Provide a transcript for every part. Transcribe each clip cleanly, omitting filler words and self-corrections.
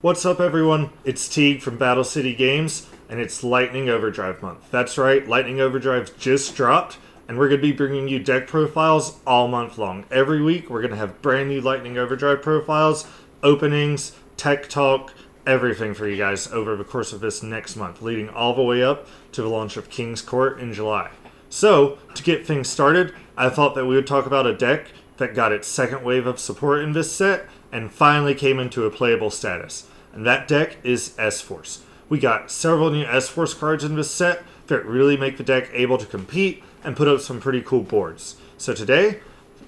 What's up, everyone? It's Teague from Battle City Games, and it's Lightning Overdrive month. That's right, Lightning Overdrive just dropped, and we're going to be bringing you deck profiles all month long. Every week, we're going to have brand new Lightning Overdrive profiles, openings, tech talk, everything for you guys over the course of this next month, leading all the way up to the launch of King's Court in July. So, to get things started, I thought that we would talk about a deck that got its second wave of support in this set and finally came into a playable status. And that deck is SForce. We got several new SForce cards in this set that really make the deck able to compete and put up some pretty cool boards. So today,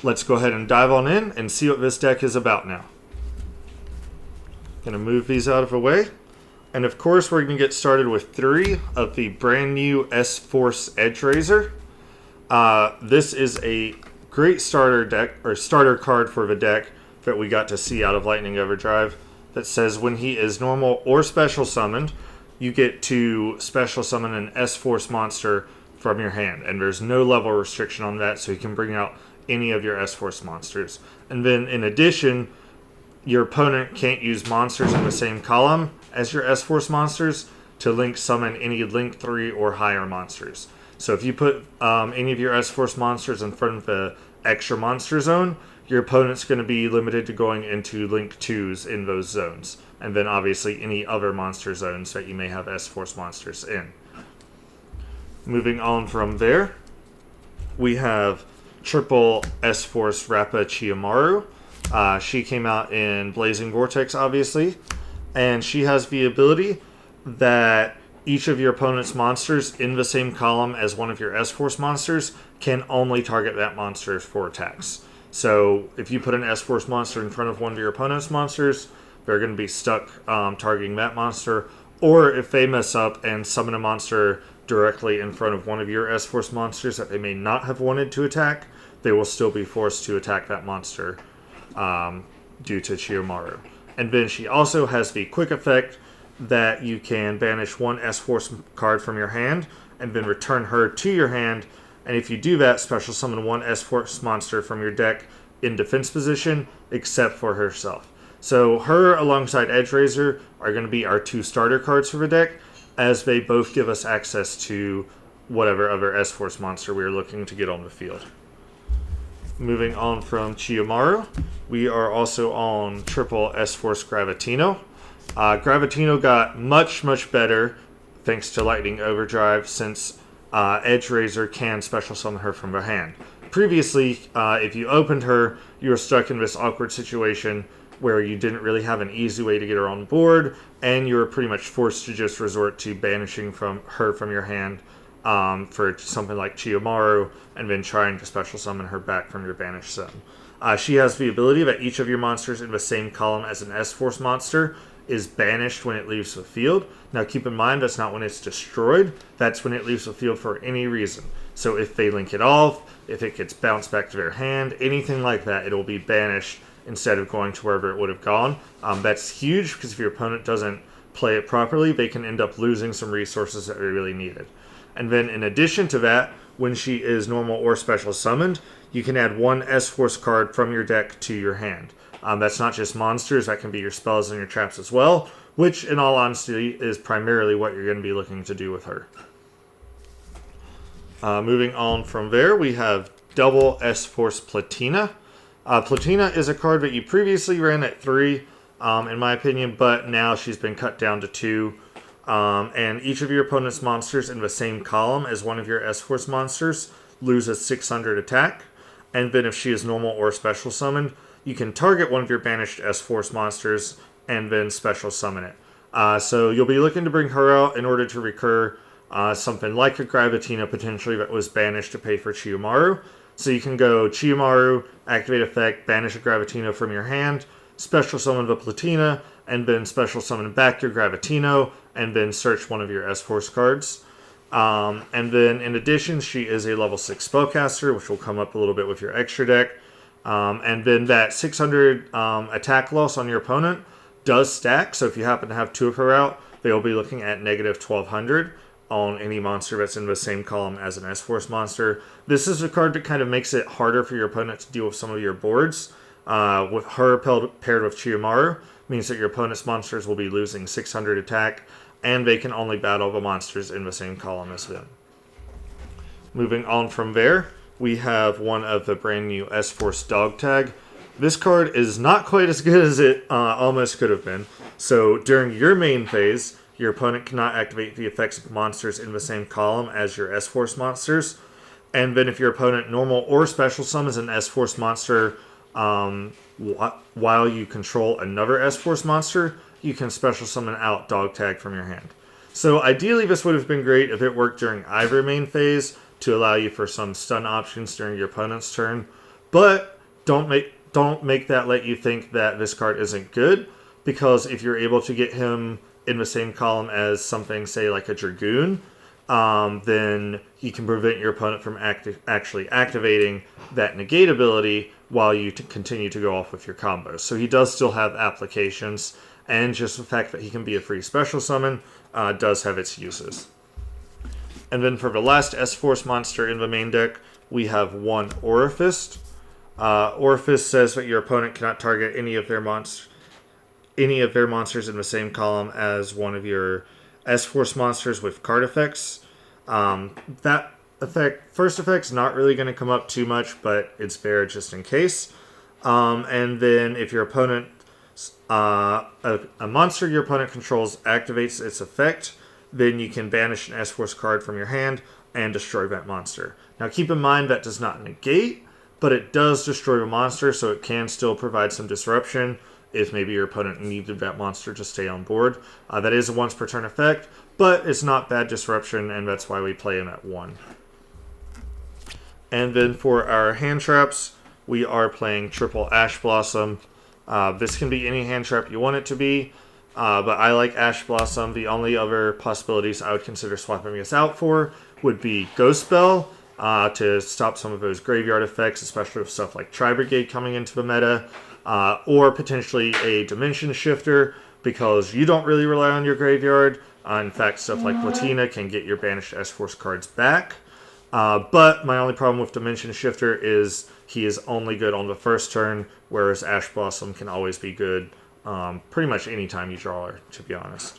let's go ahead and dive on in and see what this deck is about now. Gonna move these out of the way. And of course, we're gonna get started with 3 of the brand new SForce Edge Razor. This is a great starter deck, or starter card for the deck that we got to see out of Lightning Overdrive that says when he is normal or special summoned, you get to special summon an SForce monster from your hand. And there's no level restriction on that, so you can bring out any of your SForce monsters. And then in addition, your opponent can't use monsters in the same column as your SForce monsters to link summon any Link 3 or higher monsters. So if you put any of your SForce monsters in front of the extra monster zone, your opponent's going to be limited to going into Link 2s in those zones. And then obviously any other monster zones that you may have SForce monsters in. Moving on from there, we have triple SForce Rappa Chiamaru. She came out in Blazing Vortex, obviously. And she has the ability that each of your opponent's monsters in the same column as one of your SForce monsters can only target that monster for attacks. So if you put an SForce monster in front of one of your opponent's monsters, they're going to be stuck targeting that monster. Or if they mess up and summon a monster directly in front of one of your SForce monsters that they may not have wanted to attack, they will still be forced to attack that monster due to Chiamaru. And then she also has the quick effect that you can banish one SForce card from your hand and then return her to your hand. And if you do that, special summon one SForce monster from your deck in defense position, except for herself. So her alongside Edge Razor are going to be our 2 starter cards for the deck, as they both give us access to whatever other SForce monster we are looking to get on the field. Moving on from Chiamaru, we are also on triple SForce Gravatino. Gravatino got much better thanks to Lightning Overdrive, since Edge Razor can special summon her from her hand. Previously, if you opened her, you were stuck in this awkward situation where you didn't really have an easy way to get her on board, and you were pretty much forced to just resort to banishing her from your hand for something like Chiamaru, and then trying to special summon her back from your banished zone. She has the ability that each of your monsters in the same column as an SForce monster is banished when it leaves the field. Now keep in mind, that's not when it's destroyed, that's when it leaves the field for any reason. So if they link it off, if it gets bounced back to their hand, anything like that, it will be banished instead of going to wherever it would have gone. That's huge, because if your opponent doesn't play it properly, they can end up losing some resources that they really needed. And then in addition to that, when she is normal or special summoned, you can add one SForce card from your deck to your hand. That's not just monsters, that can be your spells and your traps as well, which in all honesty is primarily what you're going to be looking to do with her. Moving on from there, we have double SForce Platina. Platina is a card that you previously ran at 3, in my opinion, but now she's been cut down to 2. And each of your opponent's monsters in the same column as one of your SForce monsters loses 600 attack. And then if she is normal or special summoned, you can target one of your banished SForce monsters and then special summon it. So you'll be looking to bring her out in order to recur something like a Gravatino potentially that was banished to pay for Chiamaru. So you can go Chiamaru, activate effect, banish a Gravatino from your hand, special summon the Platina, and then special summon back your Gravatino, and then search one of your SForce cards. And then in addition, she is a level 6 spellcaster, which will come up a little bit with your extra deck. And then that 600 attack loss on your opponent does stack, so if you happen to have 2 of her out, they'll be looking at negative 1200 on any monster that's in the same column as an SForce monster. This is a card that kind of makes it harder for your opponent to deal with some of your boards, with her paired with Chiamaru, means that your opponent's monsters will be losing 600 attack, and they can only battle the monsters in the same column as them. Moving on from there, we have one of the brand new SForce Dog Tag. This card is not quite as good as it almost could have been. So during your main phase, your opponent cannot activate the effects of monsters in the same column as your SForce monsters. And then if your opponent normal or special summons an SForce monster while you control another SForce monster, you can special summon out Dog Tag from your hand. So ideally this would have been great if it worked during either main phase to allow you for some stun options during your opponent's turn. But don't make that let you think that this card isn't good, because if you're able to get him in the same column as something, say, like a Dragoon, then you can prevent your opponent from actually activating that negate ability while you continue to go off with your combos. So he does still have applications, and just the fact that he can be a free special summon does have its uses. And then for the last SForce monster in the main deck, we have one Orifice. Orifice says that your opponent cannot target any of their monsters in the same column as one of your SForce monsters with card effects. That first effect's not really going to come up too much, but it's there just in case. And then if your opponent, a monster your opponent controls activates its effect, then you can banish an SForce card from your hand and destroy that monster. Now keep in mind that does not negate, but it does destroy the monster, so it can still provide some disruption if maybe your opponent needed that monster to stay on board. That is a once per turn effect, but it's not bad disruption, and that's why we play him at 1. And then for our hand traps, we are playing triple Ash Blossom. This can be any hand trap you want it to be, but I like Ash Blossom. The only other possibilities I would consider swapping this out for would be Ghost Spell, to stop some of those graveyard effects, especially with stuff like Tri-Brigade coming into the meta, or potentially a Dimension Shifter, because you don't really rely on your graveyard. In fact, stuff like Platina can get your banished SForce cards back. But my only problem with Dimension Shifter is he is only good on the first turn, whereas Ash Blossom can always be good pretty much any time you draw her, to be honest.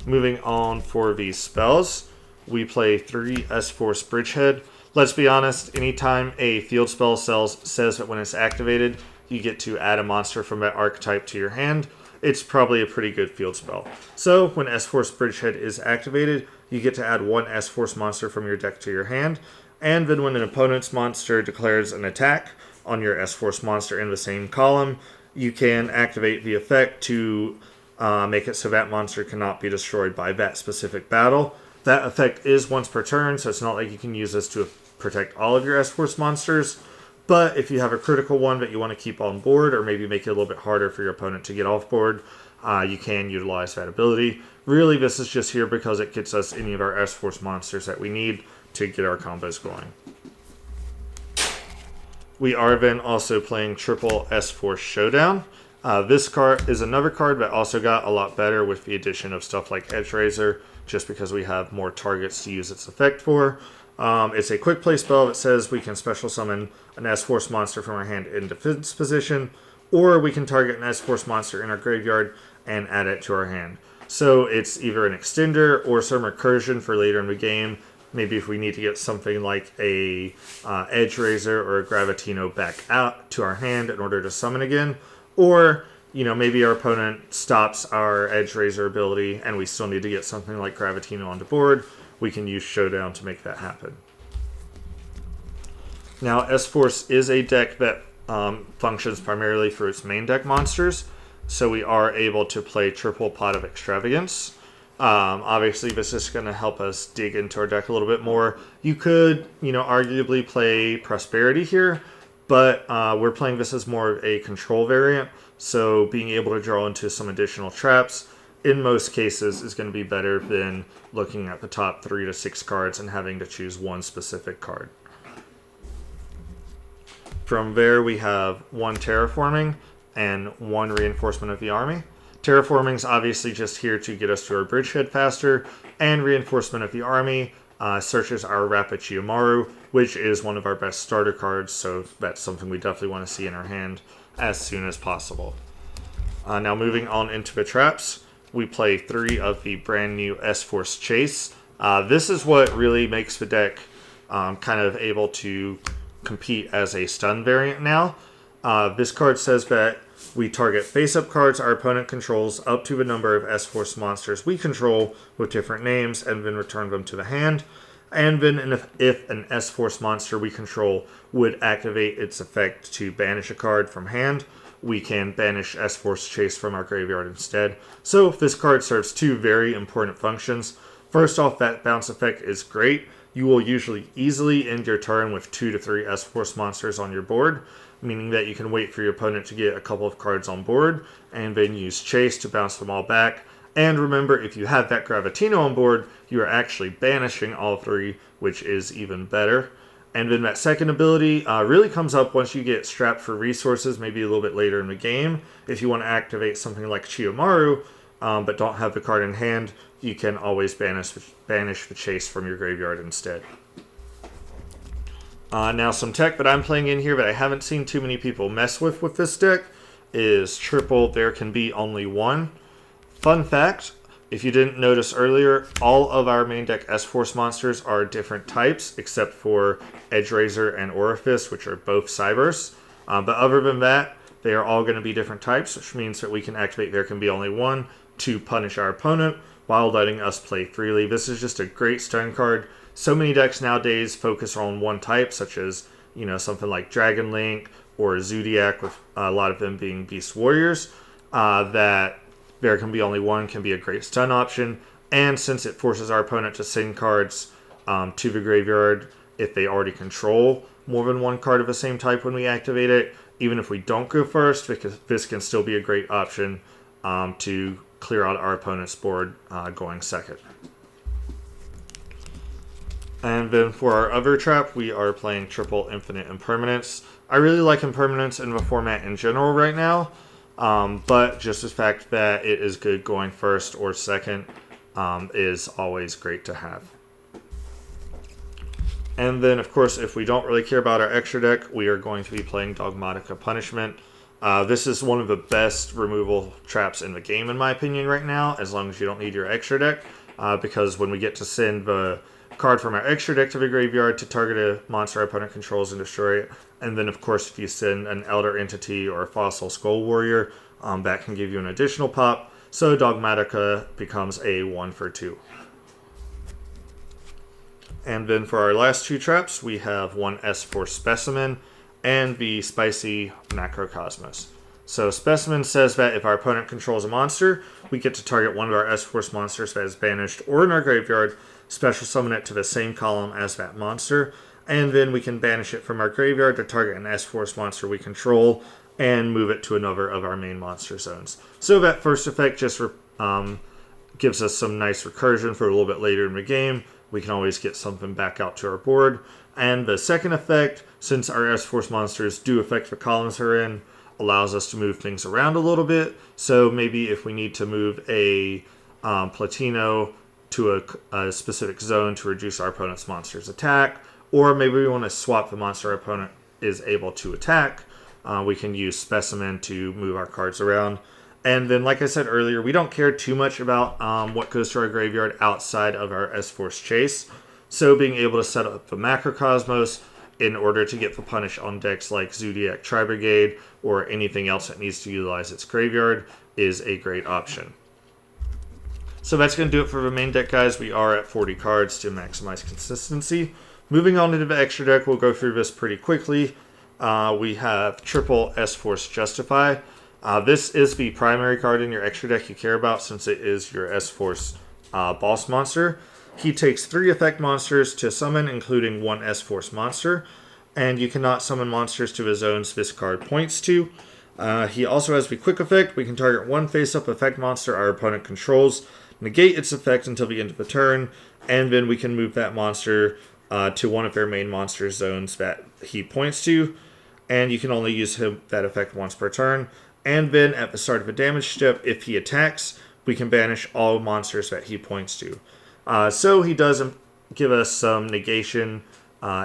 Moving on for these spells, we play 3 SForce Bridgehead. Let's be honest, anytime a field spell says that when it's activated, you get to add a monster from that archetype to your hand, it's probably a pretty good field spell. So when SForce Bridgehead is activated, you get to add 1 SForce monster from your deck to your hand, and then when an opponent's monster declares an attack on your SForce monster in the same column, you can activate the effect to make it so that monster cannot be destroyed by that specific battle. That effect is once per turn, so it's not like you can use this to protect all of your SForce monsters. But if you have a critical one that you want to keep on board, or maybe make it a little bit harder for your opponent to get off board, you can utilize that ability. Really, this is just here because it gets us any of our SForce monsters that we need to get our combos going. We are then also playing triple SForce Showdown. This card is another card that also got a lot better with the addition of stuff like Edge Razor, just because we have more targets to use its effect for. It's a quick play spell that says we can special summon an SForce monster from our hand in defense position, or we can target an SForce monster in our graveyard and add it to our hand. So it's either an extender or some recursion for later in the game. Maybe if we need to get something like a Edge Razor or a Gravatino back out to our hand in order to summon again. Or, maybe our opponent stops our Edge Razor ability and we still need to get something like Gravatino on the board. We can use Showdown to make that happen. Now, SForce is a deck that functions primarily for its main deck monsters, so we are able to play triple Pot of Extravagance. Obviously, this is going to help us dig into our deck a little bit more. You could, arguably play Prosperity here, but we're playing this as more of a control variant, so being able to draw into some additional traps in most cases is going to be better than looking at the top 3 to 6 cards and having to choose one specific card. From there, we have 1 Terraforming and 1 Reinforcement of the Army. Terraforming is obviously just here to get us to our Bridgehead faster, and Reinforcement of the Army searches our Rapid Chiamaru, which is one of our best starter cards, so that's something we definitely want to see in our hand as soon as possible. Now moving on into the traps, we play 3 of the brand new SForce Chase. This is what really makes the deck kind of able to compete as a stun variant now. This card says that we target face-up cards our opponent controls up to the number of SForce monsters we control with different names, and then return them to the hand. And then if an SForce monster we control would activate its effect to banish a card from hand, we can banish SForce Chase from our graveyard instead. So this card serves 2 very important functions. First off, that bounce effect is great. You will usually easily end your turn with 2 to 3 SForce monsters on your board, meaning that you can wait for your opponent to get a couple of cards on board, and then use Chase to bounce them all back. And remember, if you have that Gravatino on board, you are actually banishing all 3, which is even better. And then that second ability really comes up once you get strapped for resources, maybe a little bit later in the game. If you want to activate something like Chiamaru, but don't have the card in hand, you can always banish the Chase from your graveyard instead. Now some tech that I'm playing in here that I haven't seen too many people mess with this deck is triple There Can Be Only One. Fun fact, if you didn't notice earlier, all of our main deck SForce monsters are different types, except for Edgeraiser and Orifice, which are both Cybers. But other than that, they are all going to be different types, which means that we can activate There Can Be Only One to punish our opponent while letting us play freely. This is just a great stun card. So many decks nowadays focus on one type, such as, something like Dragon Link or Zodiac, with a lot of them being Beast Warriors, that There Can Be Only One can be a great stun option. And since it forces our opponent to send cards to the graveyard if they already control more than one card of the same type when we activate it, even if we don't go first, because this can still be a great option to clear out our opponent's board going second. And then for our other trap, we are playing triple Infinite Impermanence. I really like Impermanence in the format in general right now, but just the fact that it is good going first or second is always great to have. And then, of course, if we don't really care about our extra deck, we are going to be playing Dogmatica Punishment. This is one of the best removal traps in the game, in my opinion, right now, as long as you don't need your extra deck, because when we get to send the card from our extra deck to the graveyard to target a monster our opponent controls and destroy it, and then, of course, if you send an Elder Entity or a Fossil Skull Warrior, that can give you an additional pop, so Dogmatica becomes a 1 for 2. And then for our last 2 traps, we have one SForce Specimen and the spicy Macrocosmos. So Specimen says that if our opponent controls a monster, we get to target one of our SForce monsters that is banished or in our graveyard, special summon it to the same column as that monster, and then we can banish it from our graveyard to target an SForce monster we control and move it to another of our main monster zones. So that first effect just gives us some nice recursion for a little bit later in the game. We can always get something back out to our board. And the second effect, since our SForce monsters do affect the columns they're in, allows us to move things around a little bit. So maybe if we need to move a Platino to a specific zone to reduce our opponent's monster's attack, or maybe we want to swap the monster our opponent is able to attack, we can use Specimen to move our cards around. And then, like I said earlier, we don't care too much about what goes to our graveyard outside of our SForce Chase. So being able to set up the Macrocosmos in order to get the punish on decks like Zodiac Tri-Brigade or anything else that needs to utilize its graveyard is a great option. So that's going to do it for the main deck, guys. We are at 40 cards to maximize consistency. Moving on into the extra deck, we'll go through this pretty quickly. We have triple SForce Justify. This is the primary card in your extra deck you care about, since it is your SForce boss monster. He takes 3 effect monsters to summon, including 1 SForce monster, and you cannot summon monsters to the zones this card points to. He also has the quick effect. We can target 1 face-up effect monster our opponent controls, negate its effect until the end of the turn, and then we can move that monster to one of their main monster zones that he points to, and you can only use that effect once per turn. And then at the start of a damage step, if he attacks, we can banish all monsters that he points to. So he does give us some negation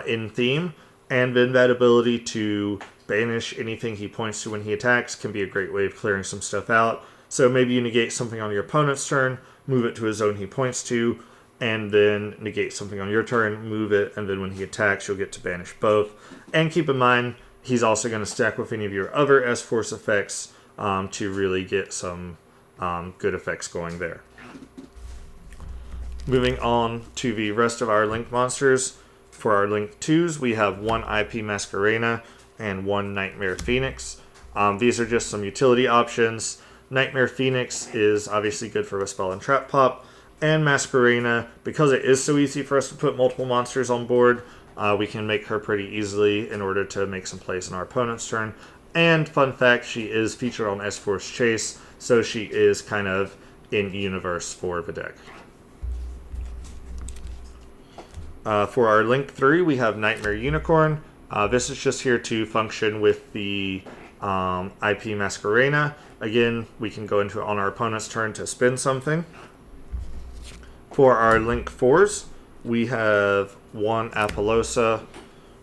in theme, and then that ability to banish anything he points to when he attacks can be a great way of clearing some stuff out. So maybe you negate something on your opponent's turn, move it to a zone he points to, and then negate something on your turn, move it, and then when he attacks, you'll get to banish both. And keep in mind, he's also going to stack with any of your other S-Force effects to really get some good effects going there. Moving on to the rest of our Link monsters. For our Link 2s, we have one IP Masquerena and one Nightmare Phoenix. These are just some utility options. Nightmare Phoenix is obviously good for a spell and trap pop. And Masquerena, because it is so easy for us to put multiple monsters on board, we can make her pretty easily in order to make some plays in our opponent's turn. And fun fact, she is featured on SForce Chase, so she is kind of in universe for the deck. For our Link 3, we have Nightmare Unicorn. This is just here to function with the IP Masquerena. Again, we can go into it on our opponent's turn to spin something. For our Link 4s, we have one Apollosa,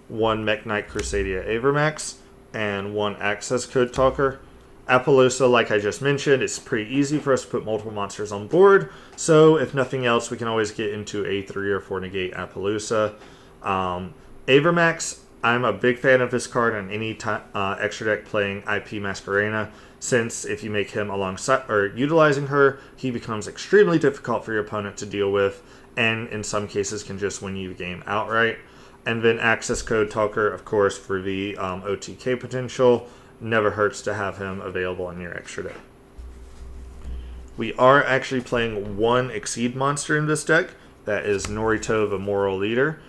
one Mech Knight Crusadia Avermax, and one Access Code Talker. Apollosa, like I just mentioned, it's pretty easy for us to put multiple monsters on board, so if nothing else, we can always get into a 3 or 4 negate Apollosa. Avermax, I'm a big fan of this card on any extra deck playing IP Masquerena, since if you make him alongside or utilizing her, he becomes extremely difficult for your opponent to deal with, and in some cases can just win you the game outright. And then Access Code Talker, of course, for the OTK potential. Never hurts to have him available in your extra deck. We are actually playing one Exceed monster in this deck. That is Norito, the Moral Leader.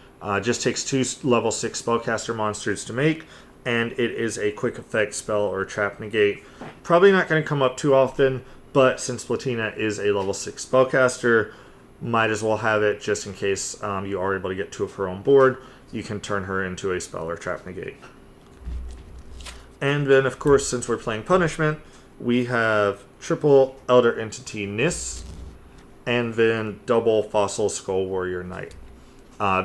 Just takes 2 level 6 spellcaster monsters to make, and it is a quick effect spell or trap negate. Probably not going to come up too often, but since Platina is a level 6 spellcaster, might as well have it just in case you are able to get 2 of her on board. You can turn her into a spell or trap negate. And then, of course, since we're playing Punishment, we have triple Elder Entity Nis, and then double Fossil Skull Warrior Knight.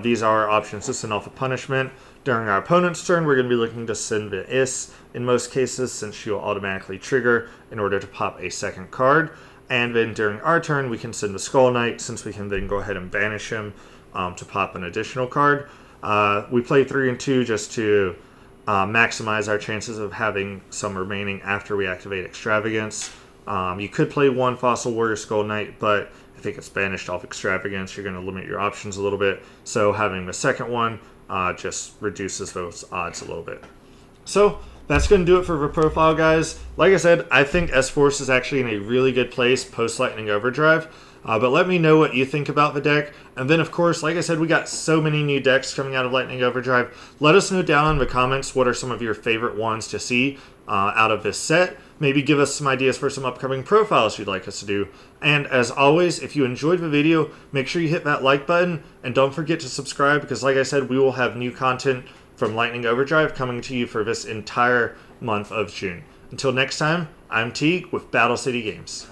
These are our options to send off a punishment. During our opponent's turn, we're going to be looking to send the Is in most cases, since she will automatically trigger in order to pop a second card. And then during our turn, we can send the Skull Knight, since we can then go ahead and banish him to pop an additional card. We play 3 and 2 just to maximize our chances of having some remaining after we activate Extravagance. You could play 1 Fossil Warrior Skull Knight, but if it gets banished off Extravagance, you're going to limit your options a little bit. So having the second one just reduces those odds a little bit. So that's going to do it for the profile, guys. Like I said, I think SForce is actually in a really good place post-Lightning Overdrive. But let me know what you think about the deck. And then, of course, like I said, we got so many new decks coming out of Lightning Overdrive. Let us know down in the comments what are some of your favorite ones to see out of this set. Maybe give us some ideas for some upcoming profiles you'd like us to do. And as always, if you enjoyed the video, make sure you hit that like button. And don't forget to subscribe, because like I said, we will have new content from Lightning Overdrive coming to you for this entire month of June. Until next time, I'm Teague with Battle City Games.